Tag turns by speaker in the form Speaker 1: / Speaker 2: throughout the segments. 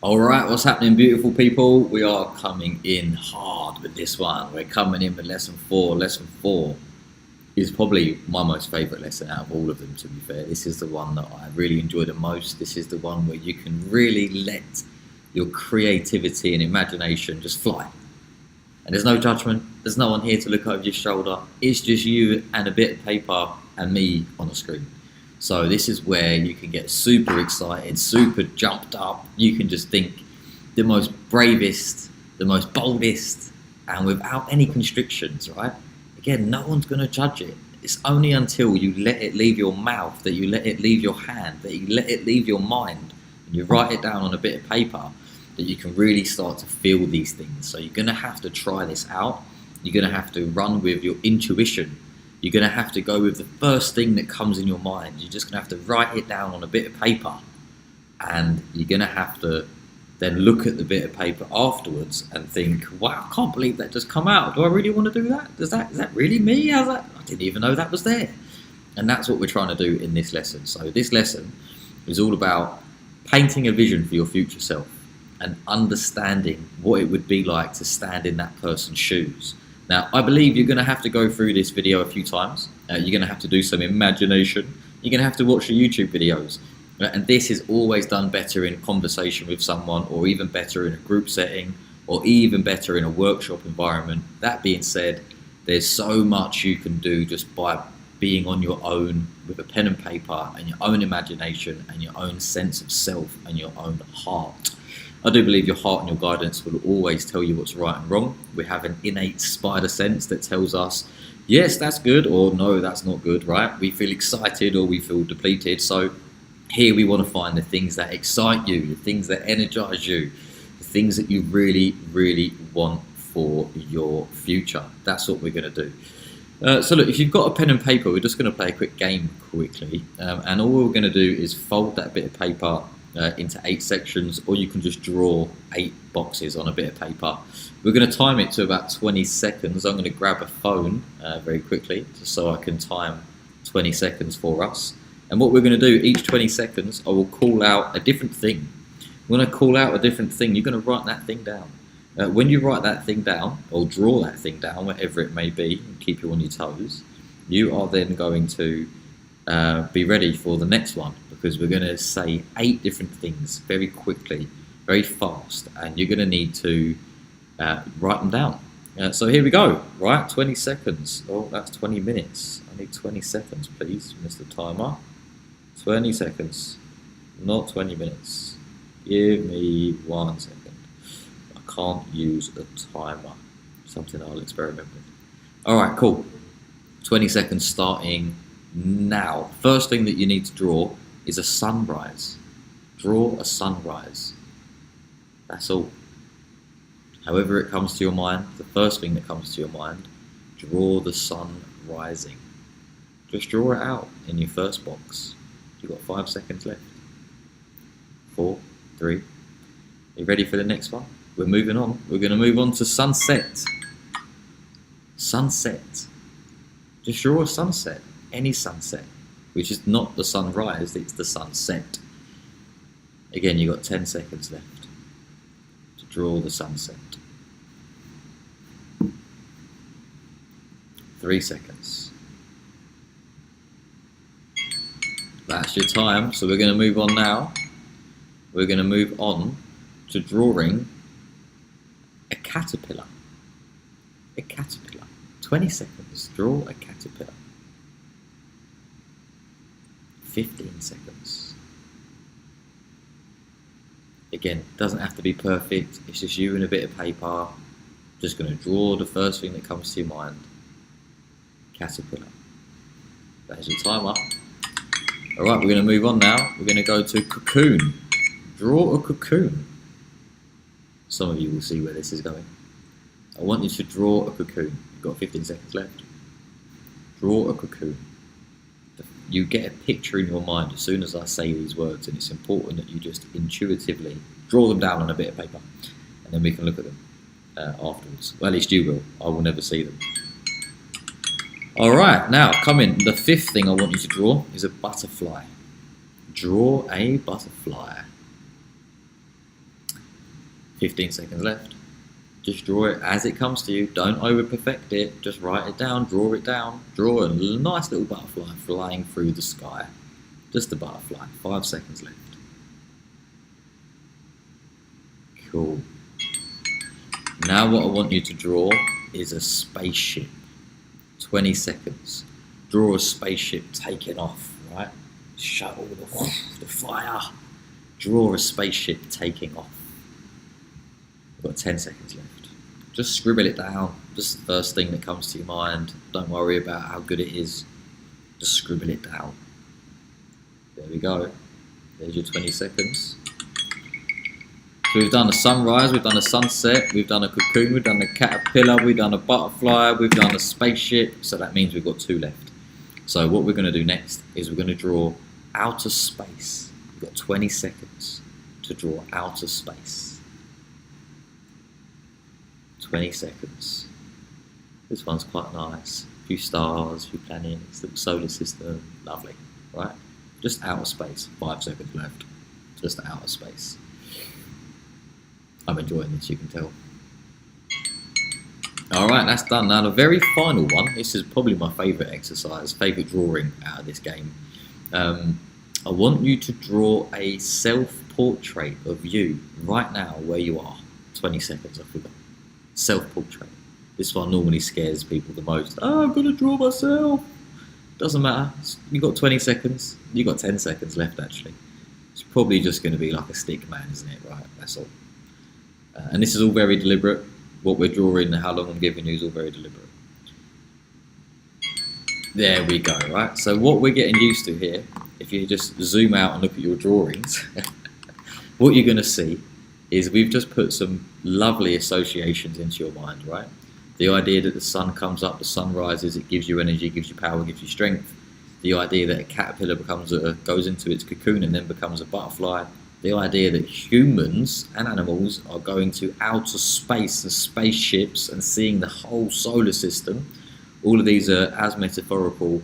Speaker 1: Alright, what's happening, beautiful people? We are coming in hard with this one. We're coming in with lesson 4. Lesson 4 is probably my most favourite lesson out of all of them, to be fair. This is the one that I really enjoy the most. This is the one where you can really let your creativity and imagination just fly. And there's no judgment. There's no one here to look over your shoulder. It's just you and a bit of paper and me on the screen. So this is where you can get super excited, super jumped up. You can just think the most bravest, the most boldest, and without any constrictions, right? Again, no one's going to judge it. It's only until you let it leave your mouth, that you let it leave your hand, that you let it leave your mind, and you write it down on a bit of paper, that you can really start to feel these things. So you're going to have to try this out. You're going to have to run with your intuition. You're going to have to go with the first thing that comes in your mind. You're just going to have to write it down on a bit of paper. And you're going to have to then look at the bit of paper afterwards and think, wow, I can't believe that just come out. Do I really want to do that? Is that really me? How's that? I didn't even know that was there. And that's what we're trying to do in this lesson. So this lesson is all about painting a vision for your future self and understanding what it would be like to stand in that person's shoes. Now, I believe you're going to have to go through this video a few times. You're going to have to do some imagination. You're going to have to watch the YouTube videos. And this is always done better in conversation with someone, or even better in a group setting, or even better in a workshop environment. That being said, there's so much you can do just by being on your own with a pen and paper and your own imagination and your own sense of self and your own heart. I do believe your heart and your guidance will always tell you what's right and wrong. We have an innate spider sense that tells us, yes, that's good, or no, that's not good, right? We feel excited or we feel depleted. So here we want to find the things that excite you, the things that energize you, the things that you really, really want for your future. That's what we're going to do. So look, if you've got a pen and paper, we're just going to play a quick game quickly. And all we're going to do is fold that bit of paper into 8 sections, or you can just draw 8 boxes on a bit of paper. We're going to time it to about 20 seconds. I'm going to grab a phone very quickly just so I can time 20 seconds for us. And what we're going to do, each 20 seconds, I will call out a different thing. When I call out a different thing, you're going to write that thing down. When you write that thing down, or draw that thing down, whatever it may be, and keep you on your toes, you are then going to be ready for the next one, because we're going to say 8 different things very quickly, very fast, and you're going to need to write them down. So here we go, right? 20 seconds. Oh, that's 20 minutes. I need 20 seconds, please, Mr. Timer. 20 seconds, not 20 minutes. Give me 1 second. I can't use a timer. Something I'll experiment with. All right, cool. 20 seconds starting now. First thing that you need to draw is a sunrise. Draw a sunrise. That's all. However it comes to your mind, the first thing that comes to your mind, draw the sun rising. Just draw it out in your first box. You've got 5 seconds left. 4, 3. Are you ready for the next one? We're moving on. We're going to move on to sunset. Sunset. Just draw a sunset. Any sunset. Which is not the sunrise, it's the sunset. Again, you've got 10 seconds left to draw the sunset. 3 seconds. That's your time, so we're going to move on now. We're going to move on to drawing a caterpillar. A caterpillar. 20 seconds, draw a caterpillar. 15 seconds. Again, doesn't have to be perfect, it's just you and a bit of paper. Just going to draw the first thing that comes to your mind. Caterpillar. There's your timer. Alright, we're going to move on now. We're going to go to Cocoon. Draw a cocoon. Some of you will see where this is going. I want you to draw a cocoon. You've got 15 seconds left. Draw a cocoon. You get a picture in your mind as soon as I say these words, and it's important that you just intuitively draw them down on a bit of paper, and then we can look at them afterwards. Well, at least you will. I will never see them. Alright, now come in. The 5th thing I want you to draw is a butterfly. Draw a butterfly. 15 seconds left. Just draw it as it comes to you. Don't over perfect it. Just write it down, draw it down. Draw a nice little butterfly flying through the sky. Just a butterfly. 5 seconds left. Cool. Now what I want you to draw is a spaceship. 20 seconds. Draw a spaceship taking off, right? Shuttle, the fire. Draw a spaceship taking off. We've got 10 seconds left. Just scribble it down. Just the first thing that comes to your mind. Don't worry about how good it is. Just scribble it down. There we go. There's your 20 seconds. So we've done a sunrise, we've done a sunset, we've done a cocoon, we've done a caterpillar, we've done a butterfly, we've done a spaceship. So that means we've got 2 left. So what we're going to do next is we're going to draw outer space. We've got 20 seconds to draw outer space. 20 seconds. This one's quite nice. A few stars, a few planets, little solar system. Lovely, right? Just outer space. 5 seconds left. Just outer space. I'm enjoying this, you can tell. Alright, that's done. Now the very final one, this is probably my favourite exercise, favourite drawing out of this game. I want you to draw a self-portrait of you right now where you are. 20 seconds, I forgot. Self-portrait. This one normally scares people the most. Oh, I'm going to draw myself. Doesn't matter. You've got 20 seconds. You've got 10 seconds left, actually. It's probably just going to be like a stick man, isn't it? Right, that's all. And this is all very deliberate. What we're drawing and how long I'm giving you is all very deliberate. There we go, right? So what we're getting used to here, if you just zoom out and look at your drawings, what you're going to see is we've just put some lovely associations into your mind, right? The idea that the sun comes up, the sun rises, it gives you energy, gives you power, gives you strength. The idea that a caterpillar goes into its cocoon and then becomes a butterfly. The idea that humans and animals are going to outer space and spaceships and seeing the whole solar system. All of these are as metaphorical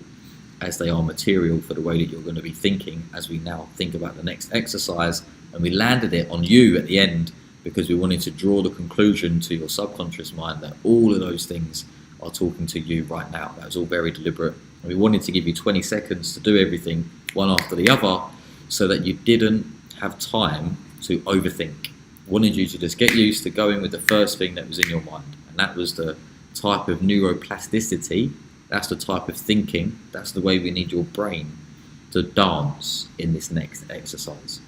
Speaker 1: as they are material for the way that you're going to be thinking as we now think about the next exercise. And we landed it on you at the end because we wanted to draw the conclusion to your subconscious mind that all of those things are talking to you right now. That was all very deliberate. And we wanted to give you 20 seconds to do everything one after the other so that you didn't have time to overthink. Wanted you to just get used to going with the first thing that was in your mind, and that was the type of neuroplasticity, that's the type of thinking, that's the way we need your brain to dance in this next exercise.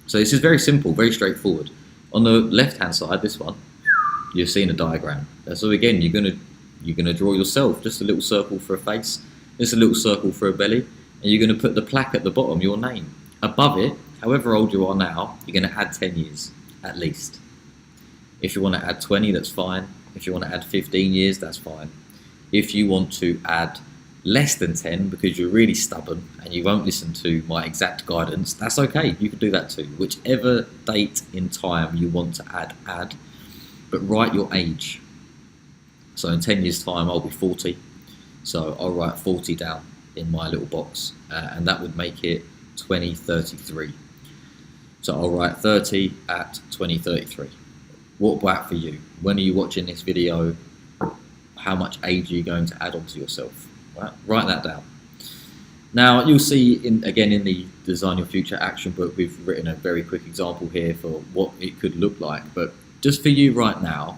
Speaker 1: So this is very simple, very straightforward. On the left hand side, this one, you're seeing a diagram. So again, you're gonna draw yourself, just a little circle for a face, just a little circle for a belly, and you're gonna put the plaque at the bottom, your name. Above it, however old you are now, you're going to add 10 years, at least. If you want to add 20, that's fine. If you want to add 15 years, that's fine. If you want to add less than 10 because you're really stubborn and you won't listen to my exact guidance, that's okay. You can do that too. Whichever date in time you want to add. But write your age. So in 10 years' time, I'll be 40. So I'll write 40 down in my little box, and that would make it 2033. So I'll write 30 at 2033. What about for you? When are you watching this video? How much age are you going to add on to yourself? Right? Write that down. Now you'll see again in the Design Your Future action book, we've written a very quick example here for what it could look like. But just for you right now,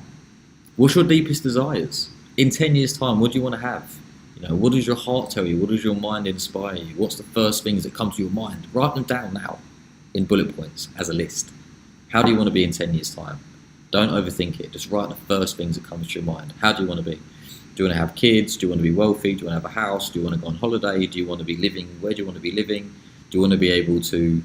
Speaker 1: what's your deepest desires? In 10 years' time, what do you want to have? You know, what does your heart tell you? What does your mind inspire you? What's the first things that come to your mind? Write them down now in bullet points as a list. How do you want to be in 10 years' time? Don't overthink it. Just write the first things that come to your mind. How do you want to be? Do you want to have kids? Do you want to be wealthy? Do you want to have a house? Do you want to go on holiday? Do you want to be living? Where do you want to be living? Do you want to be able to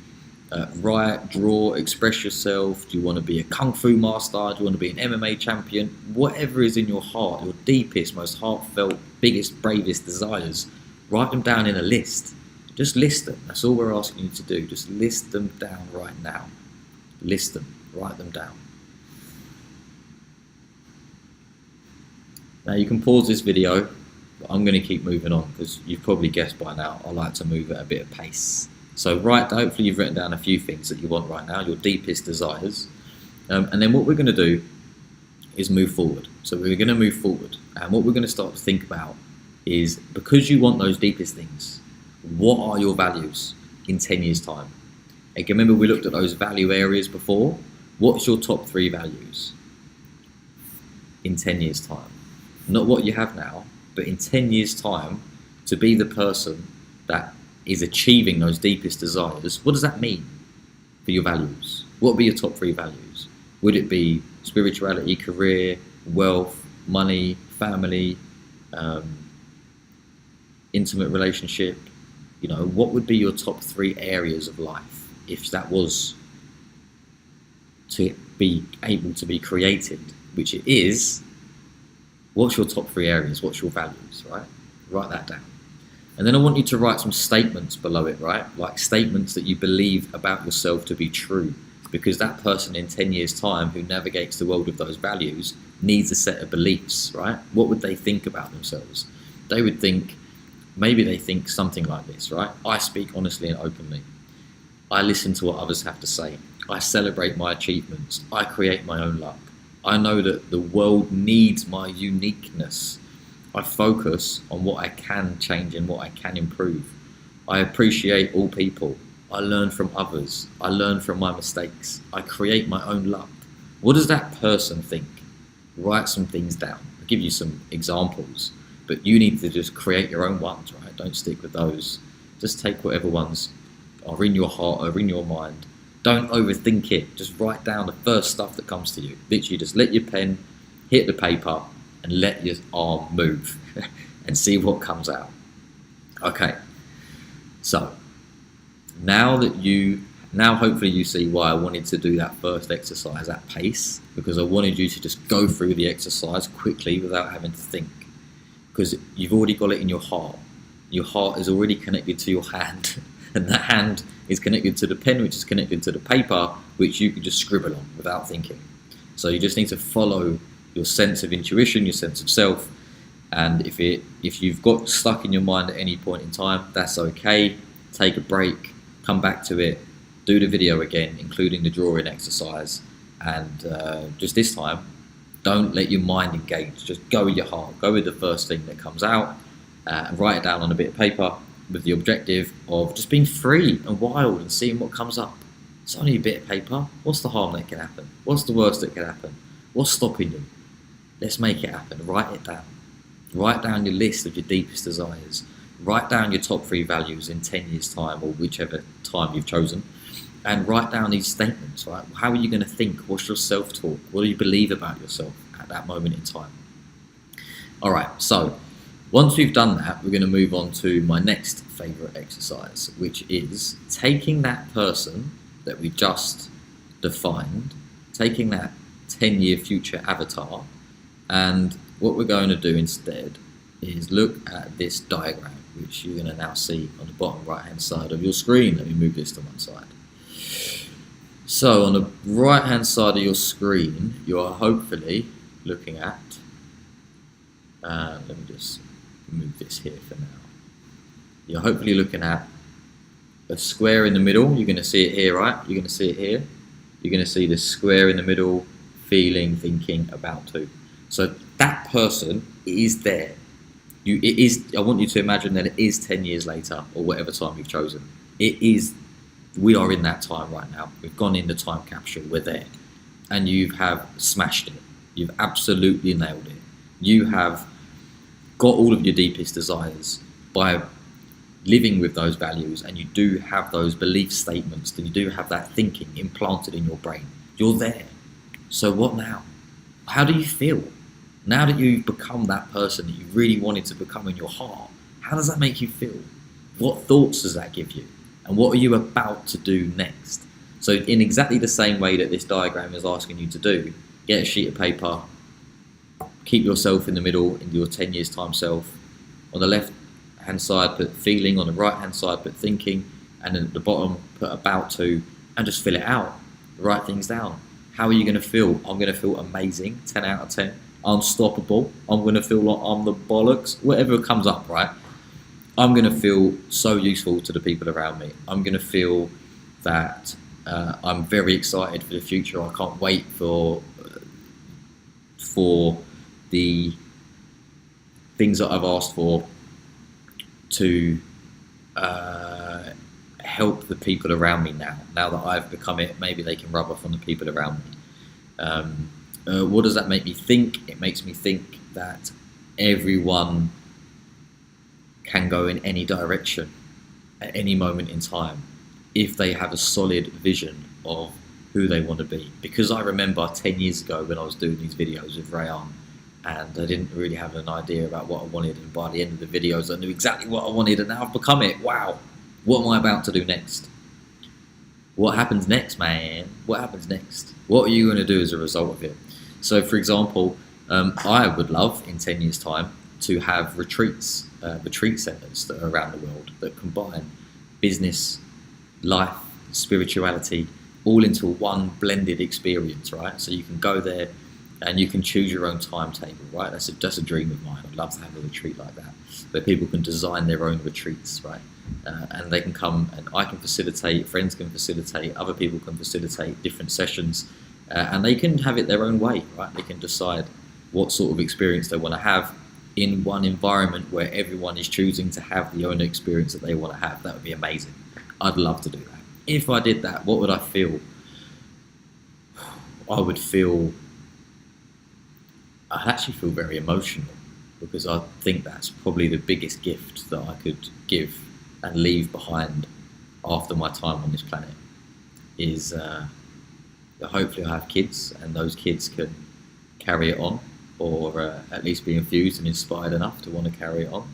Speaker 1: write, draw, express yourself? Do you want to be a kung fu master? Do you want to be an MMA champion? Whatever is in your heart, your deepest, most heartfelt, biggest, bravest desires, write them down in a list. Just list them. That's all we're asking you to do. Just list them down right now. List them. Write them down. Now you can pause this video, but I'm going to keep moving on because you've probably guessed by now I like to move at a bit of pace. So hopefully you've written down a few things that you want right now, your deepest desires. And then what we're going to do is move forward. So we're going to move forward, and what we're going to start to think about is, because you want those deepest things, what are your values in 10 years time? Again, remember we looked at those value areas before. What's your top 3 values in 10 years time? Not what you have now, but in 10 years time, to be the person that is achieving those deepest desires. What does that mean for your values? What would be your top 3 values? Would it be spirituality, career, wealth, money, family, intimate relationship? You know, what would be your top 3 areas of life if that was to be able to be created, which it is? What's your top 3 areas? What's your values, right? Write that down. And then I want you to write some statements below it, right? Like statements that you believe about yourself to be true, because that person in 10 years time who navigates the world of those values needs a set of beliefs, right? What would they think about themselves? They would think, maybe they think something like this, right? I speak honestly and openly. I listen to what others have to say. I celebrate my achievements. I create my own luck. I know that the world needs my uniqueness. I focus on what I can change and what I can improve. I appreciate all people. I learn from others. I learn from my mistakes. I create my own luck. What does that person think? Write some things down. I'll give you some examples, but you need to just create your own ones, right? Don't stick with those. Just take whatever ones are in your heart or in your mind. Don't overthink it. Just write down the first stuff that comes to you. Literally just let your pen hit the paper and let your arm move and see what comes out. Okay, so now hopefully you see why I wanted to do that first exercise at pace, because I wanted you to just go through the exercise quickly without having to think, because you've already got it in your heart. Your heart is already connected to your hand, and that hand is connected to the pen, which is connected to the paper, which you can just scribble on without thinking. So you just need to follow your sense of intuition, your sense of self, and if you've got stuck in your mind at any point in time, that's okay. Take a break, come back to it, do the video again, including the drawing exercise, and just this time, don't let your mind engage. Just go with your heart. Go with the first thing that comes out, and write it down on a bit of paper with the objective of just being free and wild and seeing what comes up. It's only a bit of paper. What's the harm that can happen? What's the worst that can happen? What's stopping you? Let's make it happen. Write it down. Write down your list of your deepest desires. Write down your top 3 values in 10 years' time, or whichever time you've chosen, and write down these statements, right? How are you going to think? What's your self-talk? What do you believe about yourself at that moment in time? All right, so once we've done that, we're going to move on to my next favorite exercise, which is taking that person that we just defined, taking that 10-year future avatar, and what we're going to do instead is look at this diagram, which you're going to now see on the bottom right-hand side of your screen. Let me move this to one side. So on the right-hand side of your screen, you are hopefully looking at, let me just move this here for now. You're hopefully looking at a square in the middle. You're going to see it here, right? You're going to see it here. You're going to see the square in the middle, feeling, thinking, about to. So that person is there. I want you to imagine that it is 10 years later, or whatever time you've chosen. We are in that time right now. We've gone in the time capsule, we're there. And you have smashed it. You've absolutely nailed it. You have got all of your deepest desires by living with those values, and you do have those belief statements, and you do have that thinking implanted in your brain. You're there. So what now? How do you feel? Now that you've become that person that you really wanted to become in your heart, how does that make you feel? What thoughts does that give you? And what are you about to do next? So in exactly the same way that this diagram is asking you to do, get a sheet of paper, keep yourself in the middle, in your 10 years time self. On the left hand side, put feeling. On the right hand side, put thinking. And then at the bottom, put about to, and just fill it out. Write things down. How are you going to feel? I'm going to feel amazing, 10 out of 10. Unstoppable. I'm going to feel like I'm the bollocks. Whatever comes up, right? I'm going to feel so useful to the people around me. I'm going to feel that I'm very excited for the future. I can't wait for the things that I've asked for to help the people around me now. Now that I've become it, maybe they can rub off on the people around me. What does that make me think? It makes me think that everyone can go in any direction at any moment in time if they have a solid vision of who they want to be. Because I remember 10 years ago when I was doing these videos with Rayyan, and I didn't really have an idea about what I wanted, and by the end of the videos I knew exactly what I wanted, and now I've become it. Wow, what am I about to do next? What happens next, man? What happens next? What are you going to do as a result of it? So for example, I would love in 10 years time to have retreat centers that are around the world that combine business, life, spirituality, all into one blended experience, right? So you can go there and you can choose your own timetable, right? That's a dream of mine. I'd love to have a retreat like that, where people can design their own retreats, right? And they can come, and I can facilitate, friends can facilitate, other people can facilitate different sessions, and they can have it their own way, right? They can decide what sort of experience they want to have in one environment where everyone is choosing to have the own experience that they want to have. That would be amazing. I'd love to do that. If I did that, what would I feel? I'd actually feel very emotional, because I think that's probably the biggest gift that I could give and leave behind after my time on this planet, is hopefully I have kids, and those kids can carry it on, or at least be infused and inspired enough to want to carry it on.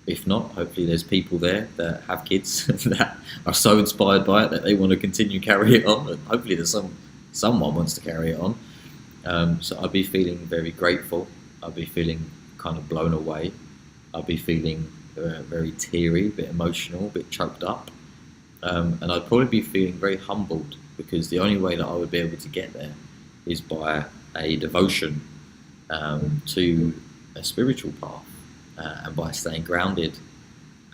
Speaker 1: If not, hopefully there's people there that have kids that are so inspired by it that they want to continue carry it on, and hopefully there's someone wants to carry it on. So I'd be feeling very grateful. I'd be feeling kind of blown away. I'd be feeling very teary, a bit emotional, a bit choked up. And I'd probably be feeling very humbled, because the only way that I would be able to get there is by a devotion to a spiritual path, and by staying grounded,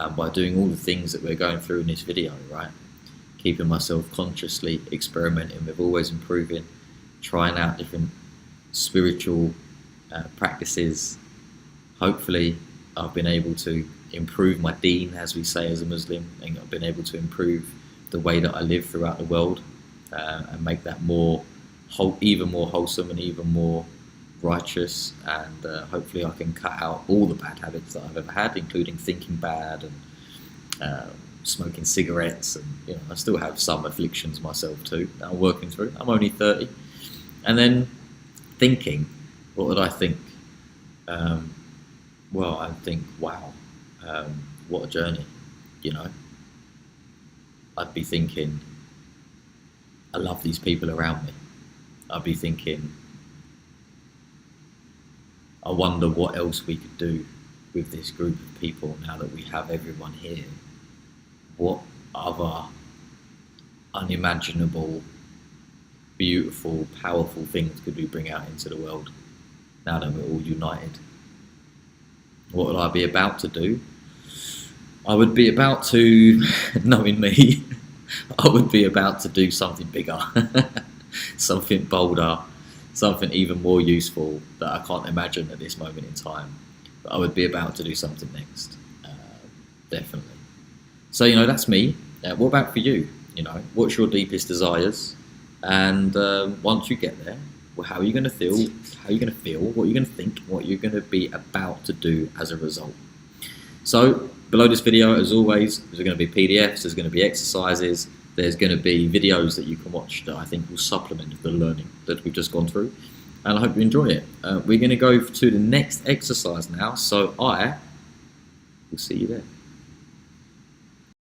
Speaker 1: and by doing all the things that we're going through in this video, right? Keeping myself consciously experimenting with always improving, trying out different spiritual practices. Hopefully I've been able to improve my deen, as we say as a Muslim, and I've been able to improve the way that I live throughout the world, and make that even more wholesome and even more righteous. And hopefully I can cut out all the bad habits that I've ever had, including thinking bad and smoking cigarettes, and I still have some afflictions myself too that I'm working through. I'm only 30. And then thinking, what would I think? Well, I think, wow, what a journey, I'd be thinking, I love these people around me. I'd be thinking, I wonder what else we could do with this group of people now that we have everyone here. What other unimaginable, beautiful, powerful things could we bring out into the world now that we're all united? What would I be about to do? I would be about to, knowing me, I would be about to do something bigger, something bolder, something even more useful that I can't imagine at this moment in time. But I would be about to do something next, definitely. So, that's me. What about for you? What's your deepest desires? And once you get there, well, how are you going to feel? How are you going to feel? What are you going to think? What you're going to be about to do as a result? So below this video, as always, there's going to be PDFs, there's going to be exercises, there's going to be videos that you can watch that I think will supplement the learning that we've just gone through. And I hope you enjoy it. We're going to go to the next exercise now, so I will see you there.